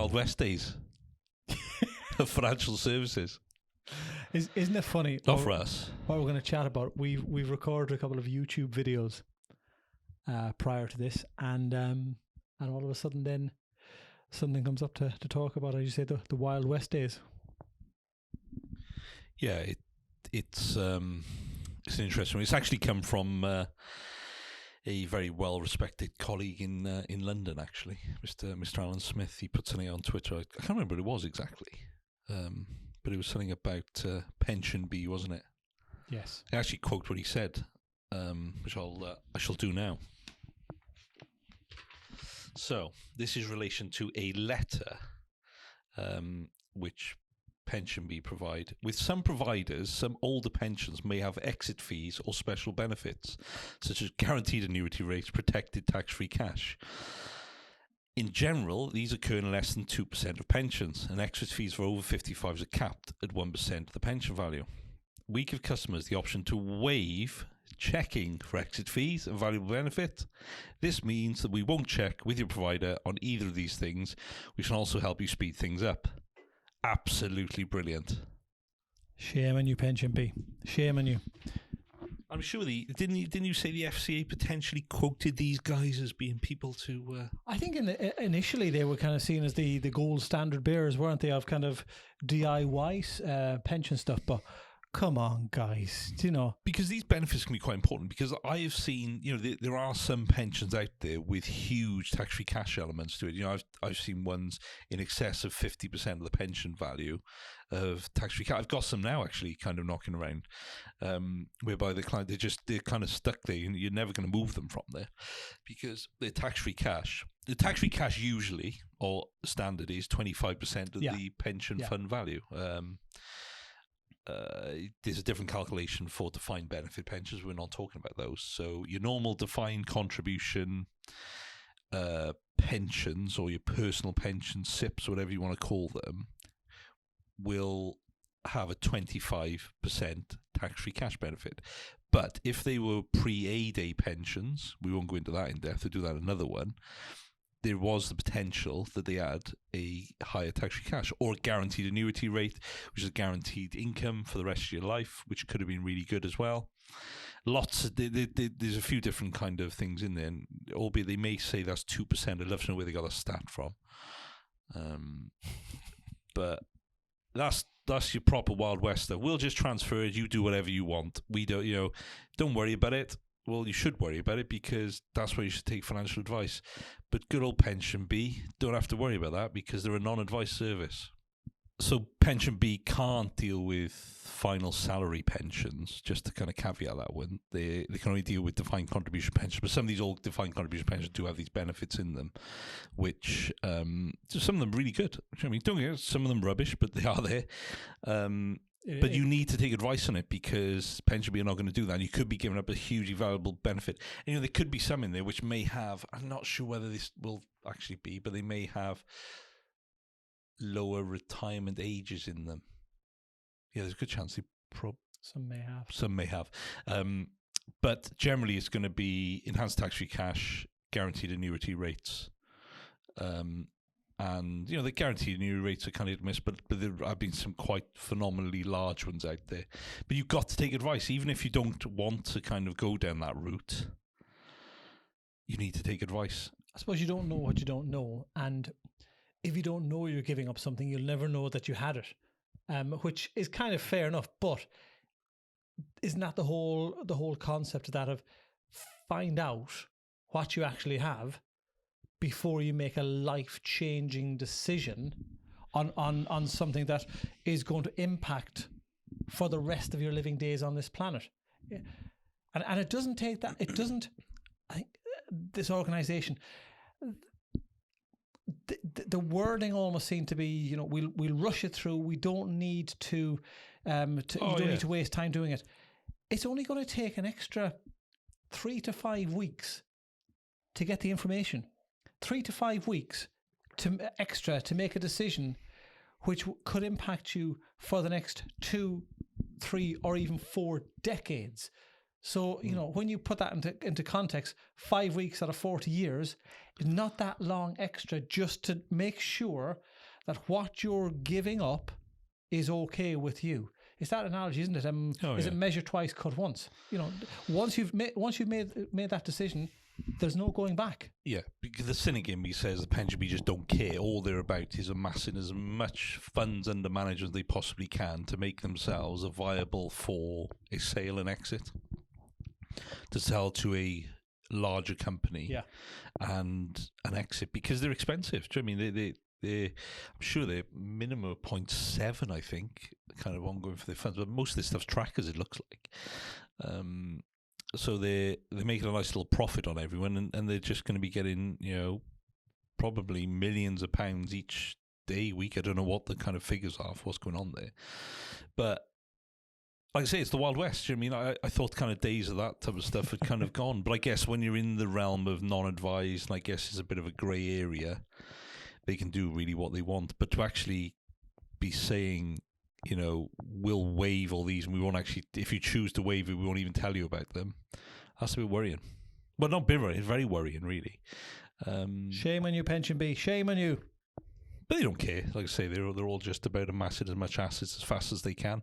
Wild West days of financial services. Isn't it funny? Not for us. What we're going to chat about, we've recorded a couple of YouTube videos prior to this, and all of a sudden then something comes up to talk about, as you say, the Wild West days. Yeah, it's an interesting one. It's actually come from a very well-respected colleague in London, actually, Mr. Alan Smith. He put something on Twitter. I can't remember what it was exactly, but it was something about PensionBee, wasn't it? Yes. I actually quote what he said, which I shall do now. So this is in relation to a letter which PensionBee provide. With some providers, some older pensions may have exit fees or special benefits, such as guaranteed annuity rates, protected tax-free cash. In general, these occur in less than 2% of pensions, and exit fees for over 55s are capped at 1% of the pension value. We give customers the option to waive checking for exit fees and valuable benefit. This means that we won't check with your provider on either of these things, which can also help you speed things up. Absolutely brilliant. Shame on you, PensionBee. Shame on you. I'm sure didn't you say the FCA potentially quoted these guys as being people to? I think initially they were kind of seen as the gold standard bearers, weren't they, of kind of DIY pension stuff, but. Come on, guys. Do you know? Because these benefits can be quite important, because I have seen, there are some pensions out there with huge tax-free cash elements to it. I've seen ones in excess of 50% of the pension value of tax-free cash. I've got some now actually kind of knocking around, whereby the client, they're kind of stuck there. You're never going to move them from there because they're tax-free cash. The tax-free cash usually, or standard, is 25% of the pension fund value. There's a different calculation for defined benefit pensions. We're not talking about those. So your normal defined contribution pensions, or your personal pension SIPs, whatever you want to call them, will have a 25% tax-free cash benefit. But if they were pre-A day pensions, we won't go into that in depth, we'll do that another one, there was the potential that they had a higher tax-free cash, or a guaranteed annuity rate, which is guaranteed income for the rest of your life, which could have been really good as well. There's a few different kind of things in there, and albeit they may say that's 2%. I'd love to know where they got a stat from. But that's your proper Wild West stuff. We'll just transfer it. You do whatever you want. We don't, don't worry about it. Well, you should worry about it, because that's where you should take financial advice. But good old PensionBee don't have to worry about that, because they're a non-advice service. So PensionBee can't deal with final salary pensions, just to kind of caveat that one. They can only deal with defined contribution pensions, but some of these old defined contribution pensions do have these benefits in them, which some of them really good. I mean, don't get it, some of them rubbish, but they are there. But you need to take advice on it, because PensionBee are not going to do that. You could be giving up a hugely valuable benefit. And, there could be some in there which may have, I'm not sure whether this will actually be, but they may have lower retirement ages in them. Yeah, there's a good chance some may have. Some may have. But generally it's going to be enhanced tax-free cash, guaranteed annuity rates. And, the guaranteed annuity rates are kind of missed, but there have been some quite phenomenally large ones out there. But you've got to take advice. Even if you don't want to kind of go down that route, you need to take advice. I suppose you don't know what you don't know. And if you don't know you're giving up something, you'll never know that you had it, which is kind of fair enough. But isn't that the whole concept of that, of find out what you actually have before you make a life-changing decision on something that is going to impact for the rest of your living days on this planet. And it doesn't take that. It doesn't. I think this organisation, the wording almost seemed to be, we'll rush it through. We don't need to. You don't need to waste time doing it. It's only going to take an extra 3 to 5 weeks to get the information. 3 to 5 weeks extra to make a decision which could impact you for the next 2, 3, or even 4 decades. So, when you put that into context, 5 weeks out of 40 years is not that long extra, just to make sure that what you're giving up is okay with you. It's that analogy, isn't it? Is it measure twice, cut once? You know, once you've made that decision, there's no going back. Yeah, because the cynic in me says the PensionBee just don't care. All they're about is amassing as much funds under management as they possibly can to make themselves viable for a sale and exit, to sell to a larger company, and an exit, because they're expensive. Do you know what I mean? I'm sure they're minimum of 0.7, I think, kind of ongoing for their funds, but most of this stuff's trackers, it looks like. So they're making a nice little profit on everyone, and they're just going to be getting, you know, probably millions of pounds each day, week. I don't know what the kind of figures are for what's going on there, but like I say, it's the Wild West. You know what I mean? I thought kind of days of that type of stuff had kind of gone, but I guess when you're in the realm of non-advised, I guess it's a bit of a grey area. They can do really what they want, but to actually be saying, you know, we'll waive all these, and we won't actually, if you choose to waive it, we won't even tell you about them. That's a bit worrying. Well, not a bit worrying, it's very worrying, really. Shame on you, PensionBee. Shame on you. But they don't care. Like I say, they're all just about amassing as much assets as fast as they can.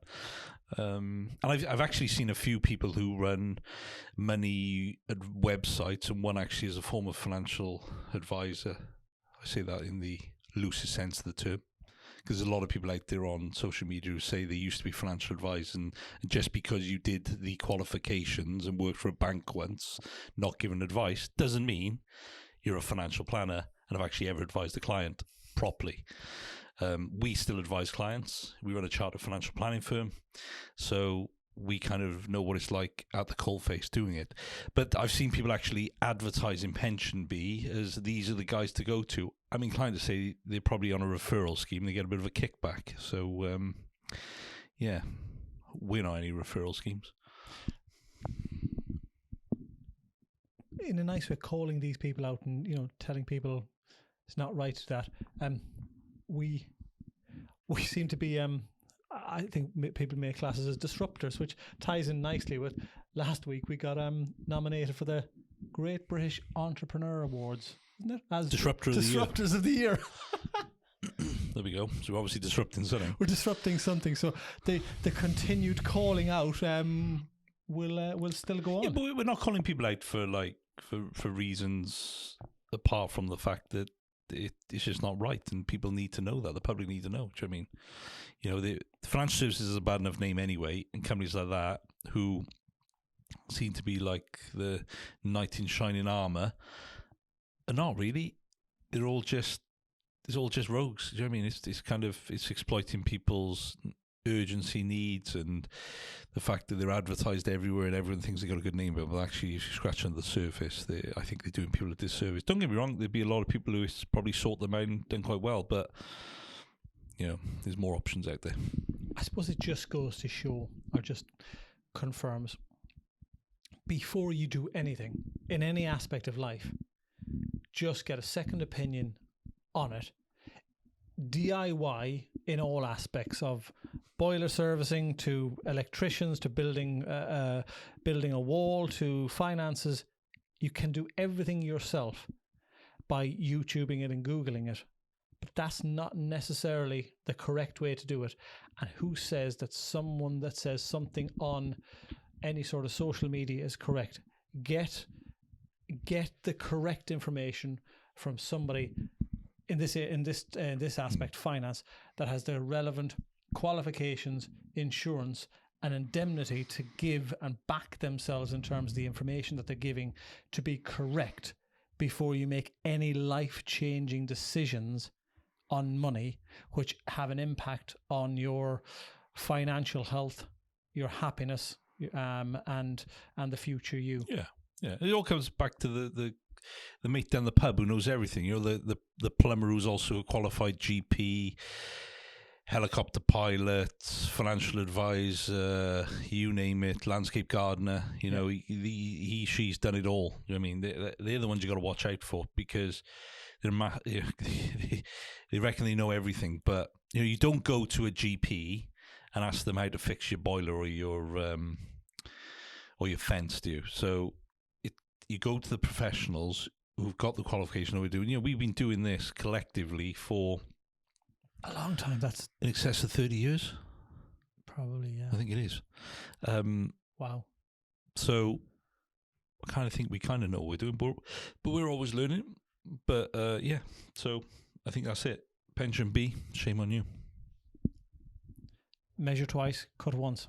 And I've actually seen a few people who run money websites, and one actually is a former financial advisor. I say that in the loosest sense of the term, because there's a lot of people out there on social media who say they used to be financial advisors, and just because you did the qualifications and worked for a bank once, not given advice, doesn't mean you're a financial planner and have actually ever advised a client properly. We still advise clients. We run a chartered financial planning firm, so we kind of know what it's like at the coalface doing it. But I've seen people actually advertising PensionBee as these are the guys to go to. I'm inclined to say they're probably on a referral scheme. They get a bit of a kickback. So, yeah, we're not any referral schemes. In a nice way, calling these people out and, you know, telling people it's not right to that. We seem to be... I think people make classes as disruptors, which ties in nicely with last week we got nominated for the Great British Entrepreneur Awards, isn't it? As Disruptors of the Year. There we go. So we're obviously disrupting something. We're disrupting something. So the continued calling out will still go on. Yeah, but we're not calling people out for reasons apart from the fact that it's just not right, and people need to know that. The public need to know. Do you know what I mean? You know, the financial services is a bad enough name anyway, and companies like that who seem to be like the knight in shining armor are not really. It's all just rogues. Do you know what I mean? It's exploiting people's urgency needs and the fact that they're advertised everywhere and everyone thinks they got a good name, but actually if you scratch under the surface, I think they're doing people a disservice. Don't get me wrong, there'd be a lot of people who probably sort them out and done quite well, but you know, there's more options out there. I suppose it just goes to show, or just confirms, before you do anything in any aspect of life, just get a second opinion on it. DIY in all aspects, of boiler servicing to electricians to building a wall to finances. You can do everything yourself by YouTubing it and Googling it, but that's not necessarily the correct way to do it. And who says that someone that says something on any sort of social media is correct? Get the correct information from somebody in this aspect, finance, that has the relevant qualifications, insurance and indemnity to give and back themselves in terms of the information that they're giving to be correct before you make any life-changing decisions on money which have an impact on your financial health, your happiness, and the future you. Yeah. It all comes back to the mate down the pub who knows everything. You know, the plumber who's also a qualified GP, helicopter pilot, financial advisor, you name it, landscape gardener. You know, she's done it all. You know what I mean? They're the ones you got to watch out for, because they reckon they know everything. But you know, you don't go to a GP and ask them how to fix your boiler or your fence, do you? So you go to the professionals who've got the qualification that we're doing. You know, we've been doing this collectively for A long time. That's In excess of 30 years? probably, yeah. I think it is. Wow. So I kind of think we kind of know what we're doing, but we're always learning. But yeah, so I think that's it. PensionBee, shame on you. Measure twice, cut once.